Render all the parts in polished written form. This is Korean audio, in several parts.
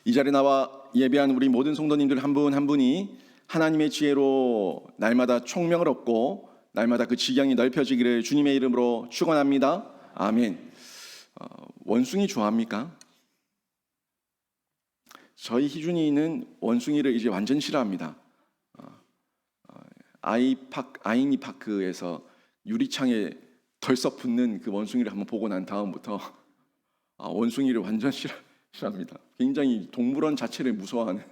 이 자리에 나와 예배한 우리 모든 성도님들 한 분 한 분이 하나님의 지혜로 날마다 총명을 얻고 날마다 그 지경이 넓혀지기를 주님의 이름으로 축원합니다. 아멘. 원숭이 좋아합니까? 저희 희준이는 원숭이를 이제 완전 싫어합니다. 아이니 파크에서 유리창에 덜썩 붙는 그 원숭이를 한번 보고 난 다음부터 원숭이를 완전 싫어합니다. 굉장히 동물원 자체를 무서워하는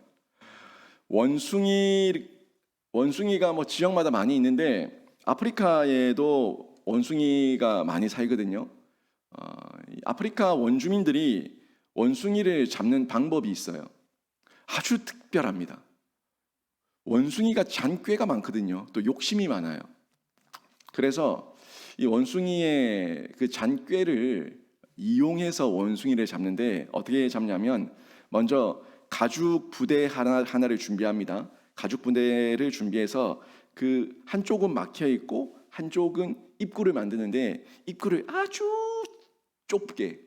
원숭이가 뭐 지역마다 많이 있는데 아프리카에도 원숭이가 많이 살거든요. 아프리카 원주민들이 원숭이를 잡는 방법이 있어요. 아주 특별합니다. 원숭이가 잔꾀가 많거든요. 또 욕심이 많아요. 그래서 이 원숭이의 그 잔꾀를 이용해서 원숭이를 잡는데 어떻게 잡냐면 먼저 가죽 부대 하나를 준비합니다. 가죽 부대를 준비해서 그 한쪽은 막혀 있고 한쪽은 입구를 만드는데 입구를 아주 좁게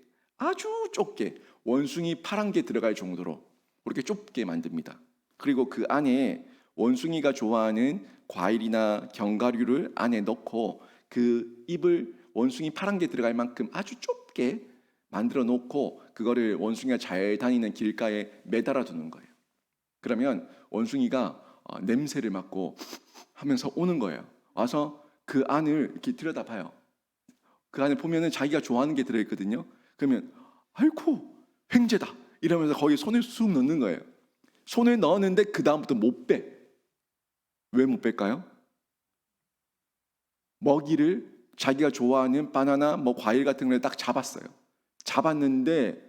원숭이 8개 들어갈 정도로 그렇게 좁게 만듭니다. 그리고 그 안에 원숭이가 좋아하는 과일이나 견과류를 안에 넣고 그 입을 원숭이 8개 들어갈 만큼 아주 좁게 만들어 놓고 그거를 원숭이가 잘 다니는 길가에 매달아 두는 거예요. 그러면 원숭이가 냄새를 맡고 하면서 오는 거예요. 와서 그 안을 이렇게 들여다봐요. 그 안에 보면은 자기가 좋아하는 게 들어있거든요. 그러면 아이고 횡재다 이러면서 거기 손을 쑥 넣는 거예요. 손을 넣었는데 그 다음부터 못 빼. 왜 못 뺄까요? 먹이를 자기가 좋아하는 바나나 뭐 과일 같은 걸 딱 잡았어요. 잡았는데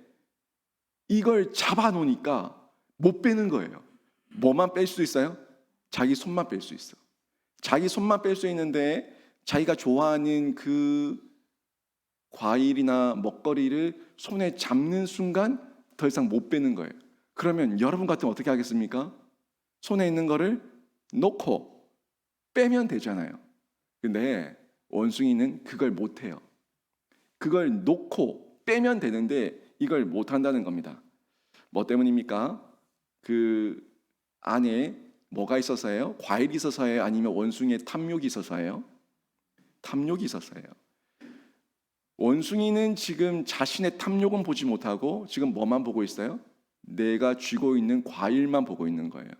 이걸 잡아놓으니까 못 빼는 거예요. 뭐만 뺄 수 있어요? 자기 손만 뺄 수 있어. 자기 손만 뺄 수 있는데 자기가 좋아하는 그 과일이나 먹거리를 손에 잡는 순간 더 이상 못 빼는 거예요. 그러면 여러분 같으면 어떻게 하겠습니까? 손에 있는 거를 놓고 빼면 되잖아요. 근데 원숭이는 그걸 못 해요. 그걸 놓고 빼면 되는데 이걸 못 한다는 겁니다. 뭐 때문입니까? 그 안에 뭐가 있어서예요? 과일이 있어서예요? 아니면 원숭이의 탐욕이 있어서예요? 탐욕이 있어서예요. 원숭이는 지금 자신의 탐욕은 보지 못하고 지금 뭐만 보고 있어요? 내가 쥐고 있는 과일만 보고 있는 거예요.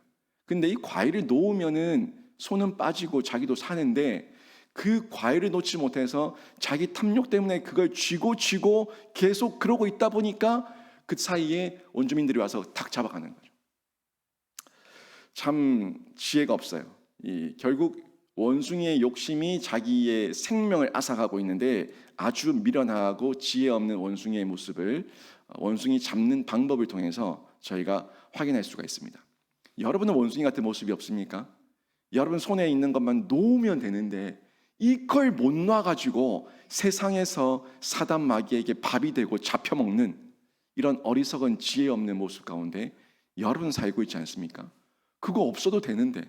근데 이 과일을 놓으면은 손은 빠지고 자기도 사는데 그 과일을 놓지 못해서 자기 탐욕 때문에 그걸 쥐고 계속 그러고 있다 보니까 그 사이에 원주민들이 와서 탁 잡아가는 거죠. 참 지혜가 없어요. 결국 원숭이의 욕심이 자기의 생명을 앗아가고 있는데 아주 미련하고 지혜 없는 원숭이의 모습을 원숭이 잡는 방법을 통해서 저희가 확인할 수가 있습니다. 여러분은 원숭이 같은 모습이 없습니까? 여러분 손에 있는 것만 놓으면 되는데 이걸 못 놔가지고 세상에서 사단 마귀에게 밥이 되고 잡혀먹는 이런 어리석은 지혜 없는 모습 가운데 여러분 살고 있지 않습니까? 그거 없어도 되는데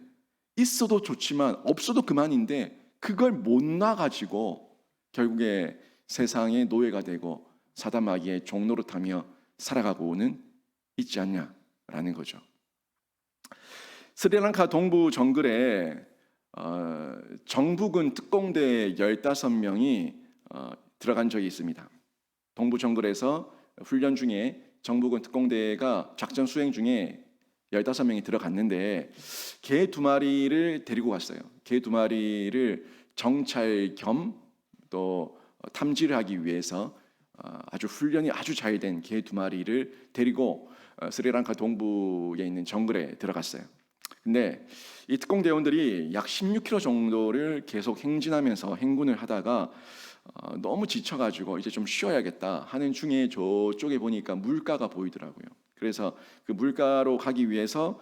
있어도 좋지만 없어도 그만인데 그걸 못 놔가지고 결국에 세상의 노예가 되고 사단 마귀의 종노릇하며 살아가고는 있지 않냐라는 거죠. 스리랑카 동부 정글에 정부군 특공대 15명이 들어간 적이 있습니다. 동부 정글에서 훈련 중에 정부군 특공대가 작전 수행 중에 15명이 들어갔는데 개 2마리를 데리고 갔어요. 개 2마리를 정찰 겸 또 탐지를 하기 위해서 아주 훈련이 아주 잘 된 개 2마리를 데리고 스리랑카 동부에 있는 정글에 들어갔어요. 근데 이 특공대원들이 약 16km 정도를 계속 행진하면서 행군을 하다가 너무 지쳐가지고 이제 좀 쉬어야겠다 하는 중에 저쪽에 보니까 물가가 보이더라고요. 그래서 그 물가로 가기 위해서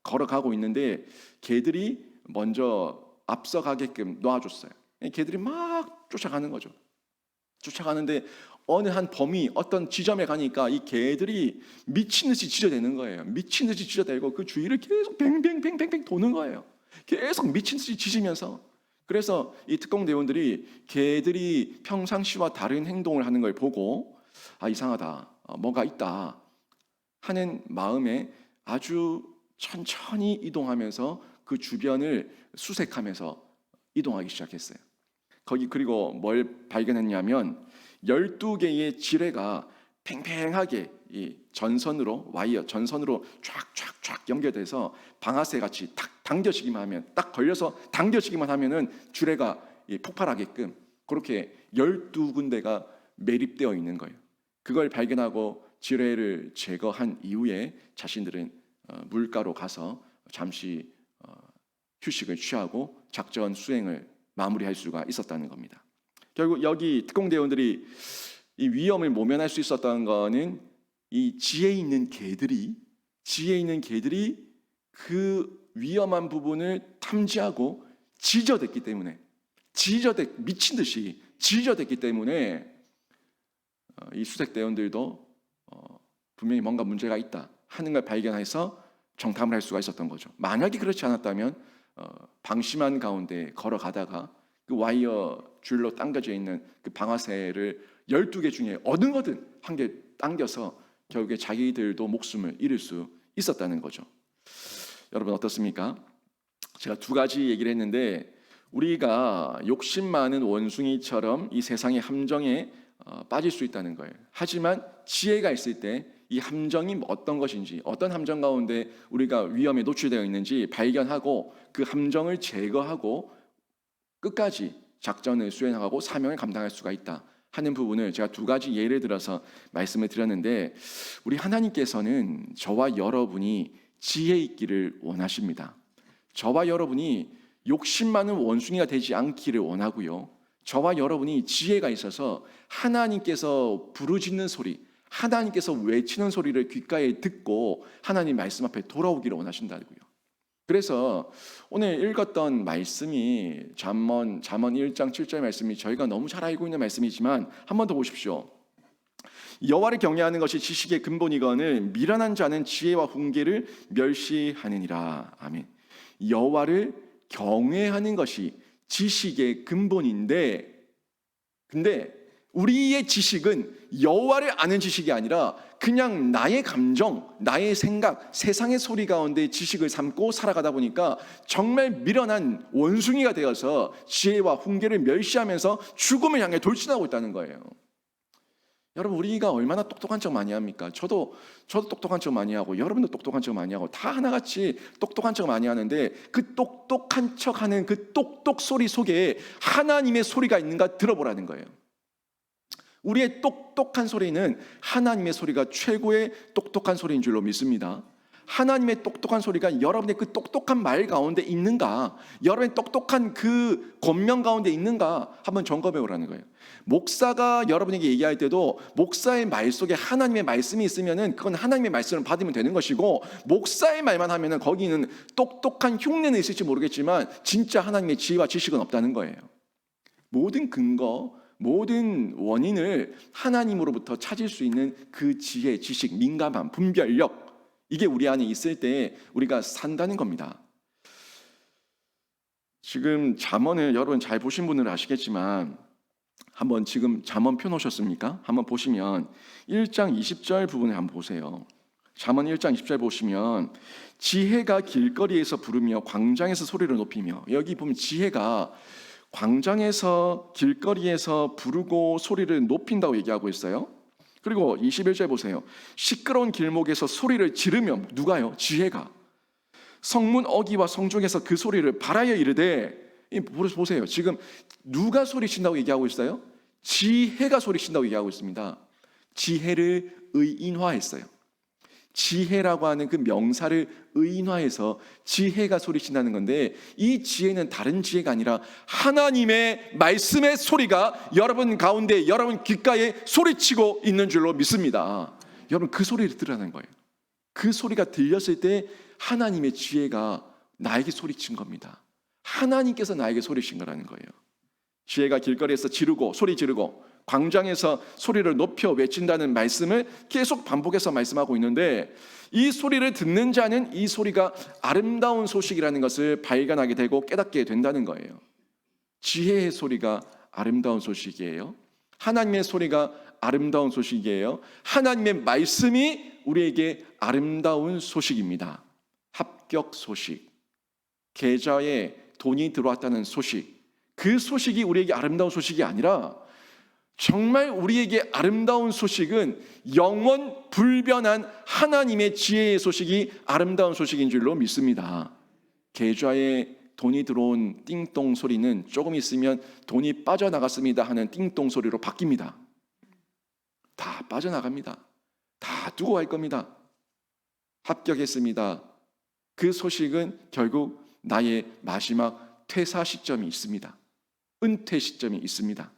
걸어가고 있는데 개들이 먼저 앞서가게끔 놔줬어요. 개들이 막 쫓아가는 거죠. 쫓아가는데 어느 한 범위 어떤 지점에 가니까 이 개들이 미친 듯이 짖어대는 거예요. 미친 듯이 짖어대고 그 주위를 계속 뱅뱅뱅뱅뱅 도는 거예요. 계속 미친 듯이 짖으면서. 그래서 이 특공대원들이 개들이 평상시와 다른 행동을 하는 걸 보고 이상하다, 뭐가 있다 하는 마음에 아주 천천히 이동하면서 그 주변을 수색하면서 이동하기 시작했어요. 거기 그리고 뭘 발견했냐면 12개의 지뢰가 팽팽하게 이 전선으로 와이어 전선으로 쫙쫙쫙 연결돼서 방아쇠 같이 탁 당겨지기만 하면 딱 걸려서 당겨지기만 하면은 주뢰가 폭발하게끔 그렇게 12군데가 매립되어 있는 거예요. 그걸 발견하고 지뢰를 제거한 이후에 자신들은 물가로 가서 잠시 휴식을 취하고 작전 수행을 마무리할 수가 있었다는 겁니다. 결국 여기 특공대원들이 이 위험을 모면할 수 있었던 거는 이 지혜 있는 개들이 그 위험한 부분을 탐지하고 지저댔기 때문에 미친 듯이 지저댔기 때문에 이 수색대원들도 분명히 뭔가 문제가 있다 하는 걸 발견해서 정탐을 할 수가 있었던 거죠. 만약에 그렇지 않았다면 방심한 가운데 걸어가다가 그 와이어 줄로 당겨져 있는 그 방아쇠를 12개 중에 어느 한 개 당겨서 결국에 자기들도 목숨을 잃을 수 있었다는 거죠. 여러분 어떻습니까? 제가 두 가지 얘기를 했는데 우리가 욕심 많은 원숭이처럼 이 세상의 함정에 빠질 수 있다는 거예요. 하지만 지혜가 있을 때 이 함정이 어떤 것인지, 어떤 함정 가운데 우리가 위험에 노출되어 있는지 발견하고 그 함정을 제거하고 끝까지 작전을 수행하고 사명을 감당할 수가 있다 하는 부분을 제가 두 가지 예를 들어서 말씀을 드렸는데, 우리 하나님께서는 저와 여러분이 지혜 있기를 원하십니다. 저와 여러분이 욕심 많은 원숭이가 되지 않기를 원하고요, 저와 여러분이 지혜가 있어서 하나님께서 부르짖는 소리, 하나님께서 외치는 소리를 귓가에 듣고 하나님 말씀 앞에 돌아오기를 원하신다고요. 그래서 오늘 읽었던 말씀이 잠언 1장 7절 말씀이 저희가 너무 잘 알고 있는 말씀이지만 한 번 더 보십시오. 여호와를 경외하는 것이 지식의 근본이거늘 미련한 자는 지혜와 훈계를 멸시하느니라. 아멘. 여호와를 경외하는 것이 지식의 근본인데, 근데 우리의 지식은 여호와를 아는 지식이 아니라 그냥 나의 감정, 나의 생각, 세상의 소리 가운데 지식을 삼고 살아가다 보니까 정말 미련한 원숭이가 되어서 지혜와 훈계를 멸시하면서 죽음을 향해 돌진하고 있다는 거예요. 여러분, 우리가 얼마나 똑똑한 척 많이 합니까? 저도 똑똑한 척 많이 하고 여러분도 똑똑한 척 많이 하고 다 하나같이 똑똑한 척 많이 하는데, 그 똑똑한 척하는 그 똑똑 소리 속에 하나님의 소리가 있는가 들어보라는 거예요. 우리의 똑똑한 소리는 하나님의 소리가 최고의 똑똑한 소리인 줄로 믿습니다. 하나님의 똑똑한 소리가 여러분의 그 똑똑한 말 가운데 있는가, 여러분의 똑똑한 그 권면 가운데 있는가 한번 점검해 보라는 거예요. 목사가 여러분에게 얘기할 때도 목사의 말 속에 하나님의 말씀이 있으면은 그건 하나님의 말씀을 받으면 되는 것이고, 목사의 말만 하면은 거기는 똑똑한 흉내는 있을지 모르겠지만 진짜 하나님의 지혜와 지식은 없다는 거예요. 모든 근거, 모든 원인을 하나님으로부터 찾을 수 있는 그 지혜, 지식, 민감함, 분별력, 이게 우리 안에 있을 때 우리가 산다는 겁니다. 지금 잠언을 여러분 잘 보신 분들은 아시겠지만 한번 지금 잠언 펴놓으셨습니까? 한번 보시면 1장 20절 부분을 한번 보세요. 잠언 1장 20절 보시면 지혜가 길거리에서 부르며 광장에서 소리를 높이며, 여기 보면 지혜가 광장에서 길거리에서 부르고 소리를 높인다고 얘기하고 있어요. 그리고 21절 보세요. 시끄러운 길목에서 소리를 지르며, 누가요? 지혜가 성문 어귀와 성중에서 그 소리를 발하여 이르되, 보세요. 지금 누가 소리친다고 얘기하고 있어요? 지혜가 소리친다고 얘기하고 있습니다. 지혜를 의인화했어요. 지혜라고 하는 그 명사를 의인화해서 지혜가 소리친다는 건데, 이 지혜는 다른 지혜가 아니라 하나님의 말씀의 소리가 여러분 가운데, 여러분 귓가에 소리치고 있는 줄로 믿습니다. 여러분, 그 소리를 들으라는 거예요. 그 소리가 들렸을 때 하나님의 지혜가 나에게 소리친 겁니다. 하나님께서 나에게 소리친 거라는 거예요. 지혜가 길거리에서 소리 지르고 광장에서 소리를 높여 외친다는 말씀을 계속 반복해서 말씀하고 있는데, 이 소리를 듣는 자는 이 소리가 아름다운 소식이라는 것을 발견하게 되고 깨닫게 된다는 거예요. 지혜의 소리가 아름다운 소식이에요. 하나님의 소리가 아름다운 소식이에요. 하나님의 말씀이 우리에게 아름다운 소식입니다. 합격 소식, 계좌에 돈이 들어왔다는 소식, 그 소식이 우리에게 아름다운 소식이 아니라 정말 우리에게 아름다운 소식은 영원 불변한 하나님의 지혜의 소식이 아름다운 소식인 줄로 믿습니다. 계좌에 돈이 들어온 띵동 소리는 조금 있으면 돈이 빠져나갔습니다 하는 띵동 소리로 바뀝니다. 다 빠져나갑니다. 다 두고 갈 겁니다. 합격했습니다. 그 소식은 결국 나의 마지막 퇴사 시점이 있습니다. 은퇴 시점이 있습니다.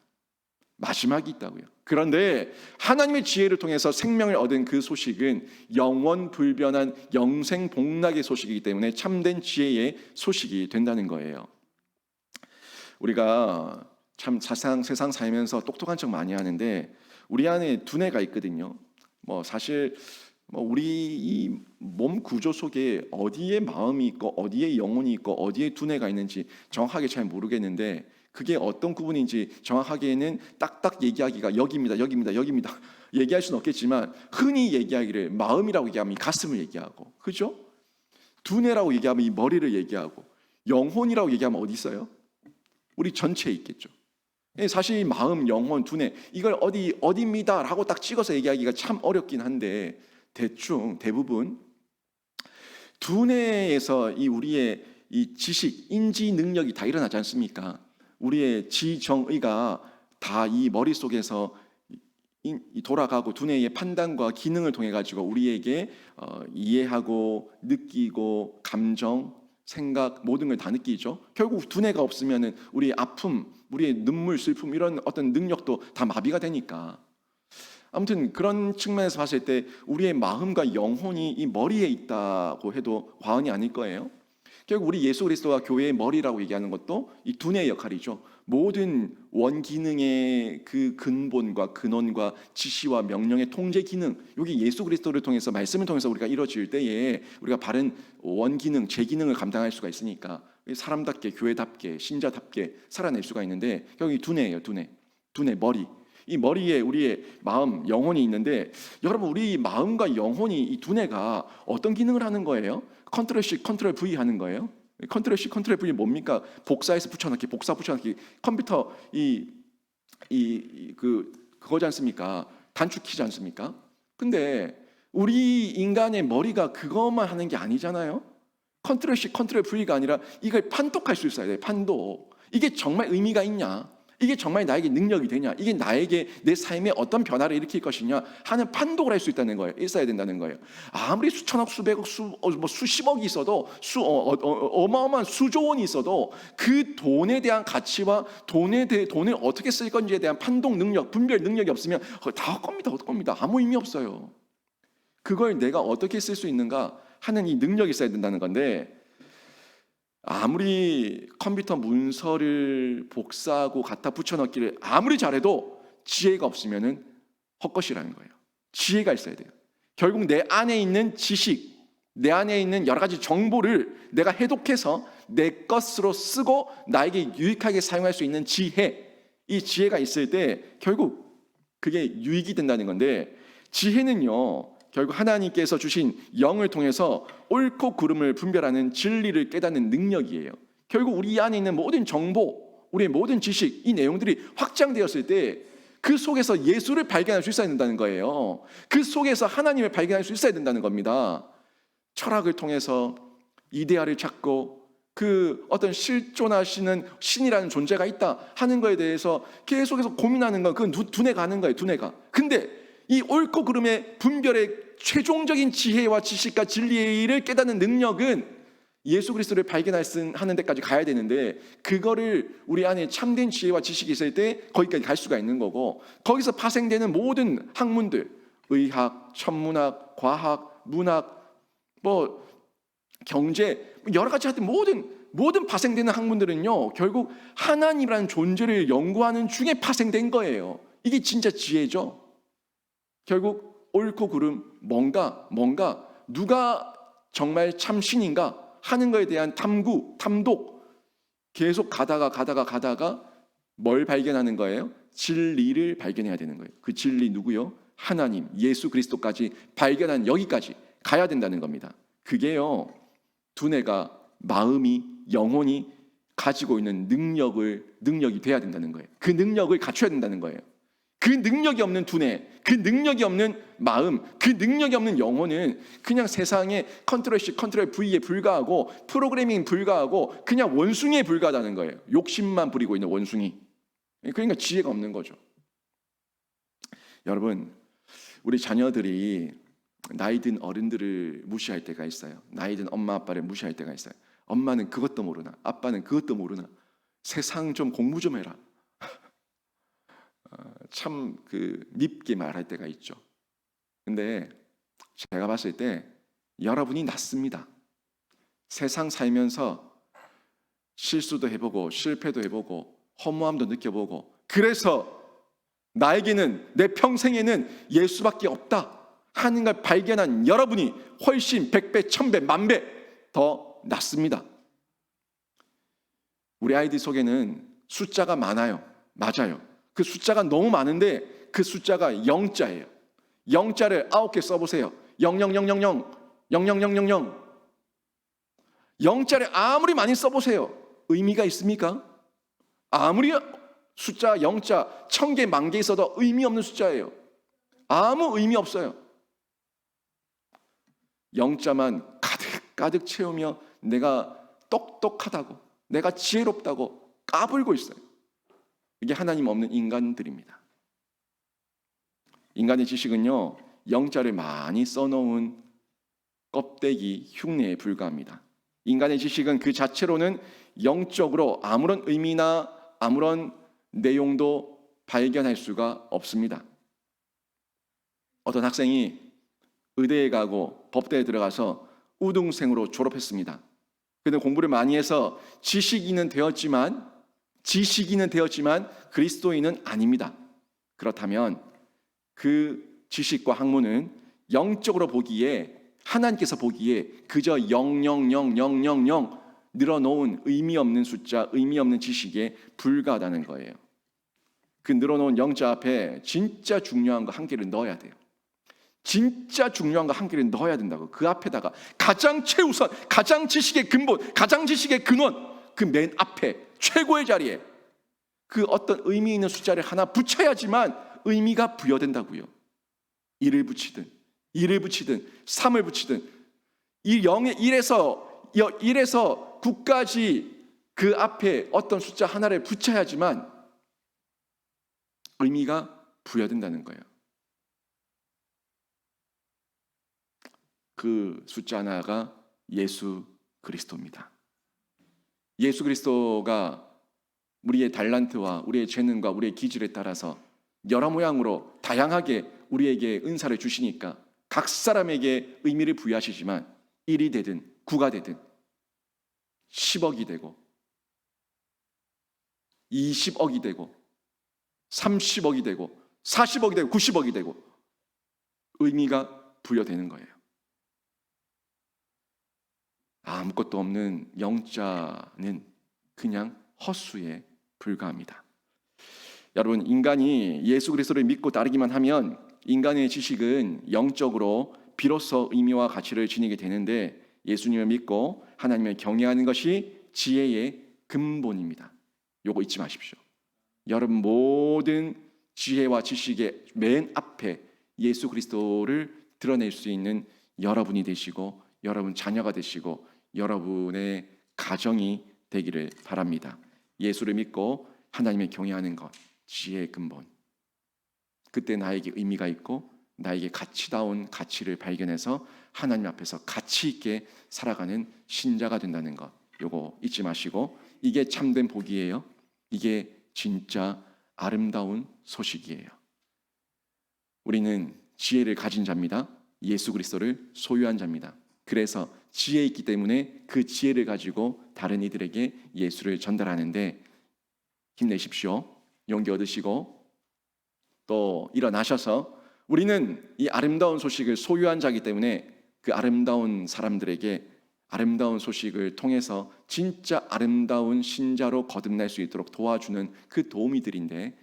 마지막이 있다고요. 그런데 하나님의 지혜를 통해서 생명을 얻은 그 소식은 영원 불변한 영생 복락의 소식이기 때문에 참된 지혜의 소식이 된다는 거예요. 우리가 참 세상 살면서 똑똑한 척 많이 하는데 우리 안에 두뇌가 있거든요. 사실 우리 이 몸 구조 속에 어디에 마음이 있고 어디에 영혼이 있고 어디에 두뇌가 있는지 정확하게 잘 모르겠는데 그게 어떤 구분인지 정확하게는 딱딱 얘기하기가 여기입니다, 여기입니다, 여기입니다 얘기할 수는 없겠지만 흔히 얘기하기를 마음이라고 얘기하면 이 가슴을 얘기하고, 그죠? 두뇌라고 얘기하면 이 머리를 얘기하고, 영혼이라고 얘기하면 어디 있어요? 우리 전체에 있겠죠. 사실 마음, 영혼, 두뇌 이걸 어디입니다라고 딱 찍어서 얘기하기가 참 어렵긴 한데 대부분 두뇌에서 이 우리의 이 지식, 인지 능력이 다 일어나지 않습니까? 우리의 지정의가 다 이 머릿속에서 돌아가고 두뇌의 판단과 기능을 통해 가지고 우리에게 이해하고 느끼고 감정, 생각 모든 걸 다 느끼죠. 결국 두뇌가 없으면은 우리의 아픔, 우리의 눈물, 슬픔 이런 어떤 능력도 다 마비가 되니까. 아무튼 그런 측면에서 봤을 때 우리의 마음과 영혼이 이 머리에 있다고 해도 과언이 아닐 거예요. 결국 우리 예수 그리스도가 교회의 머리라고 얘기하는 것도 이 두뇌의 역할이죠. 모든 원기능의 그 근본과 근원과 지시와 명령의 통제 기능, 여기 예수 그리스도를 통해서 말씀을 통해서 우리가 이루어질 때에 우리가 바른 원기능, 제기능을 감당할 수가 있으니까 사람답게, 교회답게, 신자답게 살아낼 수가 있는데 여기 두뇌예요. 두뇌, 머리. 이 머리에 우리의 마음, 영혼이 있는데 여러분 우리 마음과 영혼이 이 두뇌가 어떤 기능을 하는 거예요? 컨트롤 C, 컨트롤 V 하는 거예요. 컨트롤 C, 컨트롤 V 뭡니까? 복사해서 붙여넣기, 복사 붙여넣기. 컴퓨터 그거지 않습니까? 단축키지 않습니까? 근데 우리 인간의 머리가 그것만 하는 게 아니잖아요. 컨트롤 C, 컨트롤 V가 아니라 이걸 판독할 수 있어야 돼요. 판독. 이게 정말 의미가 있냐? 이게 정말 나에게 능력이 되냐? 이게 나에게 내 삶에 어떤 변화를 일으킬 것이냐 하는 판독을 할 수 있다는 거예요. 있어야 된다는 거예요. 아무리 수천억, 수백억, 수십억이 있어도 어마어마한 수조 원이 있어도 그 돈에 대한 가치와 돈을 어떻게 쓸 건지에 대한 판독 능력, 분별 능력이 없으면 다 헛겁니다. 아무 의미 없어요. 그걸 내가 어떻게 쓸 수 있는가 하는 이 능력이 있어야 된다는 건데 아무리 컴퓨터 문서를 복사하고 갖다 붙여넣기를 아무리 잘해도 지혜가 없으면 헛것이라는 거예요. 지혜가 있어야 돼요. 결국 내 안에 있는 지식, 내 안에 있는 여러 가지 정보를 내가 해독해서 내 것으로 쓰고 나에게 유익하게 사용할 수 있는 지혜, 이 지혜가 있을 때 결국 그게 유익이 된다는 건데 지혜는요 결국 하나님께서 주신 영을 통해서 옳고 그름을 분별하는 진리를 깨닫는 능력이에요. 결국 우리 안에 있는 모든 정보, 우리의 모든 지식, 이 내용들이 확장되었을 때 그 속에서 예수를 발견할 수 있어야 된다는 거예요. 그 속에서 하나님을 발견할 수 있어야 된다는 겁니다. 철학을 통해서 이데아를 찾고 그 어떤 실존하시는 신이라는 존재가 있다 하는 거에 대해서 계속해서 고민하는 건 그건 두뇌가 하는 거예요. 두뇌가. 근데 이 옳고 그름의 분별의 최종적인 지혜와 지식과 진리를 깨닫는 능력은 예수 그리스도를 발견하는 데까지 가야 되는데 그거를 우리 안에 참된 지혜와 지식이 있을 때 거기까지 갈 수가 있는 거고 거기서 파생되는 모든 학문들 의학, 천문학, 과학, 문학, 경제 여러 가지 하여튼 모든 파생되는 학문들은요 결국 하나님이라는 존재를 연구하는 중에 파생된 거예요. 이게 진짜 지혜죠. 결국 옳고 그름 뭔가 누가 정말 참 신인가 하는 거에 대한 탐독 계속 가다가 뭘 발견하는 거예요? 진리를 발견해야 되는 거예요. 그 진리 누구요? 하나님, 예수 그리스도까지 발견한 여기까지 가야 된다는 겁니다. 그게요, 두뇌가, 마음이, 영혼이 가지고 있는 능력이 돼야 된다는 거예요. 그 능력을 갖춰야 된다는 거예요. 그 능력이 없는 두뇌, 그 능력이 없는 마음, 그 능력이 없는 영혼은 그냥 세상의 컨트롤 C, 컨트롤 V에 불과하고 프로그래밍 불과하고 그냥 원숭이에 불과하다는 거예요. 욕심만 부리고 있는 원숭이. 그러니까 지혜가 없는 거죠. 여러분, 우리 자녀들이 나이 든 어른들을 무시할 때가 있어요. 나이 든 엄마 아빠를 무시할 때가 있어요. 엄마는 그것도 모르나, 아빠는 그것도 모르나, 세상 좀 공부 좀 해라. 참 밉게 말할 때가 있죠. 근데 제가 봤을 때 여러분이 낫습니다. 세상 살면서 실수도 해보고 실패도 해보고 허무함도 느껴보고, 그래서 나에게는 내 평생에는 예수밖에 없다 하는 걸 발견한 여러분이 훨씬 100배, 1000배, 10,000배 더 낫습니다. 우리 아이들 속에는 숫자가 많아요. 맞아요. 그 숫자가 너무 많은데 그 숫자가 0자예요. 0자를 9개 써보세요. 000000 000000 0자를 아무리 많이 써보세요. 의미가 있습니까? 아무리 숫자 0자 1000개, 10,000개 있어도 의미 없는 숫자예요. 아무 의미 없어요. 0자만 가득 채우며 내가 똑똑하다고, 내가 지혜롭다고 까불고 있어요. 이게 하나님 없는 인간들입니다. 인간의 지식은요, 0자를 많이 써놓은 껍데기 흉내에 불과합니다. 인간의 지식은 그 자체로는 영적으로 아무런 의미나 아무런 내용도 발견할 수가 없습니다. 어떤 학생이 의대에 가고 법대에 들어가서 우등생으로 졸업했습니다. 그는 공부를 많이 해서 지식인은 되었지만 그리스도인은 아닙니다. 그렇다면 그 지식과 학문은 영적으로 보기에, 하나님께서 보기에 그저 000000 늘어놓은 의미 없는 숫자, 의미 없는 지식에 불과하다는 거예요. 그 늘어놓은 영자 앞에 진짜 중요한 거 한 개를 넣어야 돼요. 진짜 중요한 거 한 개를 넣어야 된다고. 그 앞에다가 가장 최우선, 가장 지식의 근본, 가장 지식의 근원, 그 맨 앞에 최고의 자리에 그 어떤 의미 있는 숫자를 하나 붙여야지만 의미가 부여된다고요. 1을 붙이든 3을 붙이든 이 0의 1에서 9까지 그 앞에 어떤 숫자 하나를 붙여야지만 의미가 부여된다는 거예요. 그 숫자 하나가 예수 그리스도입니다. 예수 그리스도가 우리의 달란트와 우리의 재능과 우리의 기질에 따라서 여러 모양으로 다양하게 우리에게 은사를 주시니까 각 사람에게 의미를 부여하시지만 1이 되든 9가 되든 10억이 되고 20억이 되고 30억이 되고 40억이 되고 90억이 되고 의미가 부여되는 거예요. 아무것도 없는 영자는 그냥 헛수에 불과합니다. 여러분, 인간이 예수 그리스도를 믿고 따르기만 하면 인간의 지식은 영적으로 비로소 의미와 가치를 지니게 되는데, 예수님을 믿고 하나님을 경외하는 것이 지혜의 근본입니다. 요거 잊지 마십시오. 여러분, 모든 지혜와 지식의 맨 앞에 예수 그리스도를 드러낼 수 있는 여러분이 되시고, 여러분 자녀가 되시고, 여러분의 가정이 되기를 바랍니다. 예수를 믿고 하나님을 경외하는 것, 지혜의 근본. 그때 나에게 의미가 있고 나에게 가치다운 가치를 발견해서 하나님 앞에서 가치 있게 살아가는 신자가 된다는 것, 요거 잊지 마시고, 이게 참된 복이에요. 이게 진짜 아름다운 소식이에요. 우리는 지혜를 가진 자입니다. 예수 그리스도를 소유한 자입니다. 그래서 지혜 있기 때문에 그 지혜를 가지고 다른 이들에게 예수를 전달하는데 힘내십시오. 용기 얻으시고 또 일어나셔서, 우리는 이 아름다운 소식을 소유한 자이기 때문에 그 아름다운 사람들에게 아름다운 소식을 통해서 진짜 아름다운 신자로 거듭날 수 있도록 도와주는 그 도우미들인데,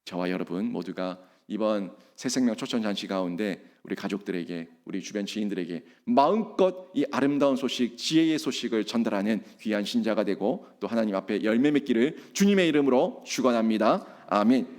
저와 여러분 모두가 이번 새생명 초청 잔치 가운데 우리 가족들에게, 우리 주변 지인들에게 마음껏 이 아름다운 소식, 지혜의 소식을 전달하는 귀한 신자가 되고 또 하나님 앞에 열매 맺기를 주님의 이름으로 축원합니다. 아멘.